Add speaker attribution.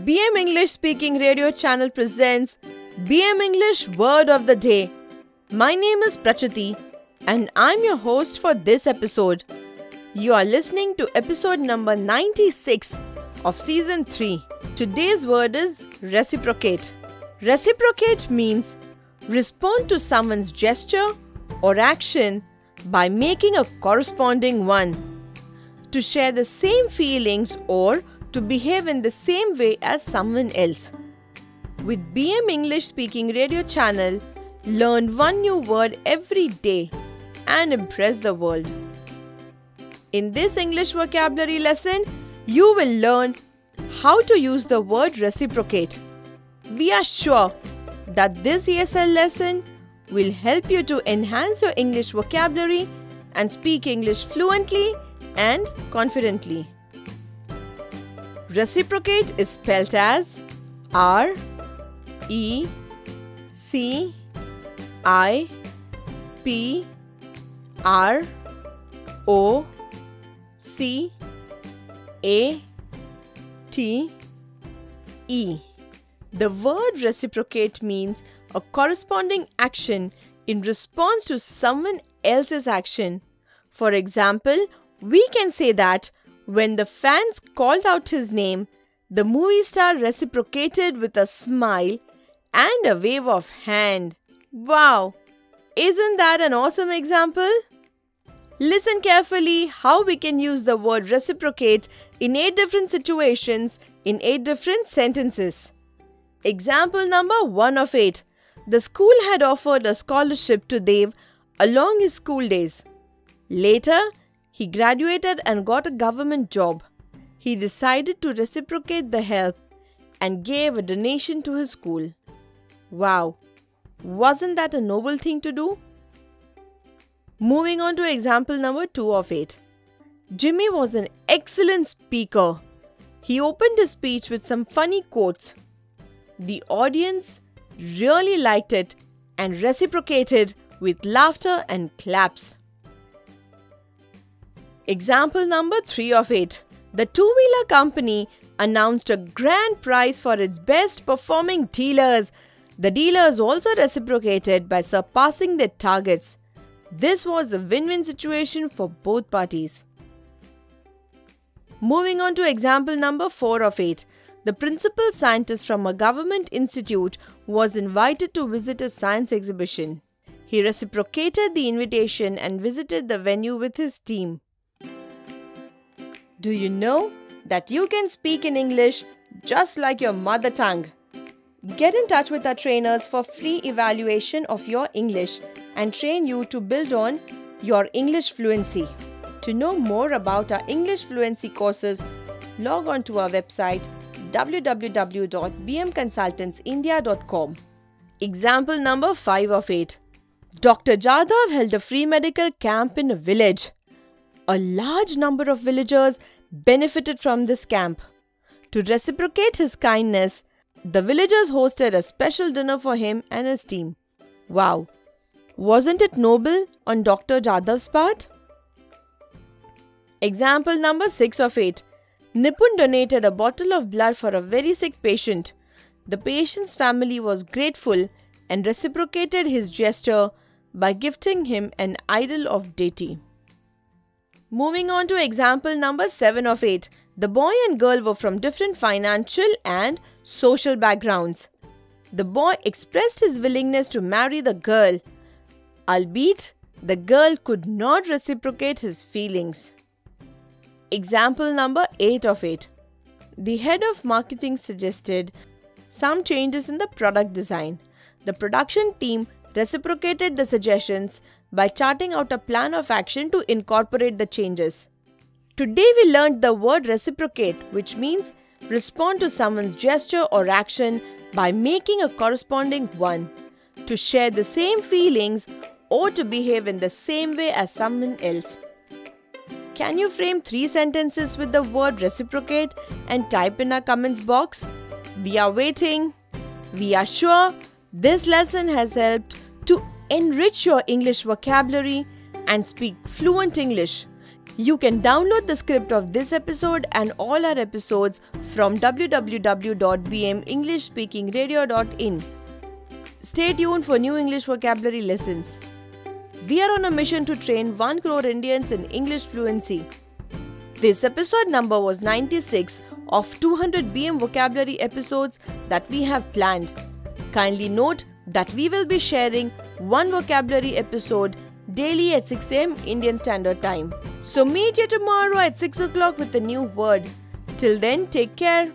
Speaker 1: BM English Speaking Radio Channel presents BM English Word of the Day. My name is Prachati and I'm your host for this episode. You are listening to episode number 96 of season 3. Today's word is reciprocate. Reciprocate means respond to someone's gesture or action by making a corresponding one. To share the same feelings or to behave in the same way as someone else. With BM English Speaking Radio Channel, learn one new word every day and impress the world. In this English vocabulary lesson, you will learn how to use the word reciprocate. We are sure that this ESL lesson will help you to enhance your English vocabulary and speak English fluently and confidently. Reciprocate is spelled as R-E-C-I-P-R-O-C-A-T-E. The word reciprocate means a corresponding action in response to someone else's action. For example, we can say that when the fans called out his name, the movie star reciprocated with a smile and a wave of hand. Wow! Isn't that an awesome example? Listen carefully how we can use the word reciprocate in 8 different situations in 8 different sentences. Example number 1 of 8. The school had offered a scholarship to Dev along his school days. Later, he graduated and got a government job. He decided to reciprocate the help and gave a donation to his school. Wow! Wasn't that a noble thing to do? Moving on to example number 2 of 8. Jimmy was an excellent speaker. He opened his speech with some funny quotes. The audience really liked it and reciprocated with laughter and claps. Example number 3 of 8. The two-wheeler company announced a grand prize for its best performing dealers. The dealers also reciprocated by surpassing their targets. This was a win-win situation for both parties. Moving on to example number 4 of 8. The principal scientist from a government institute was invited to visit a science exhibition. He reciprocated the invitation and visited the venue with his team. Do you know that you can speak in English just like your mother tongue? Get in touch with our trainers for free evaluation of your English and train you to build on your English fluency. To know more about our English fluency courses, log on to our website www.bmconsultantsindia.com. Example number 5 of 8. Dr. Jadhav held a free medical camp in a village. A large number of villagers benefited from this camp. To reciprocate his kindness, the villagers hosted a special dinner for him and his team. Wow! Wasn't it noble on Dr. Jadhav's part? Example number 6 of 8. Nipun donated a bottle of blood for a very sick patient. The patient's family was grateful and reciprocated his gesture by gifting him an idol of deity. Moving on to example number 7 of 8. The boy and girl were from different financial and social backgrounds. The boy expressed his willingness to marry the girl, albeit the girl could not reciprocate his feelings. Example number 8 of 8. The head of marketing suggested some changes in the product design. The production team reciprocated the suggestions by charting out a plan of action to incorporate the changes. Today we learned the word reciprocate, which means respond to someone's gesture or action by making a corresponding one, to share the same feelings or to behave in the same way as someone else. Can you frame 3 sentences with the word reciprocate and type in our comments box? We are waiting. We are sure this lesson has helped to enrich your English vocabulary and speak fluent English. You can download the script of this episode and all our episodes from www.bmenglishspeakingradio.in. Stay tuned for new English vocabulary lessons. We are on a mission to train 1 crore Indians in English fluency. This episode number was 96 of 200 BM vocabulary episodes that we have planned. Kindly note that we will be sharing one vocabulary episode daily at 6 am Indian Standard Time. So meet you tomorrow at 6 o'clock with a new word. Till then, take care.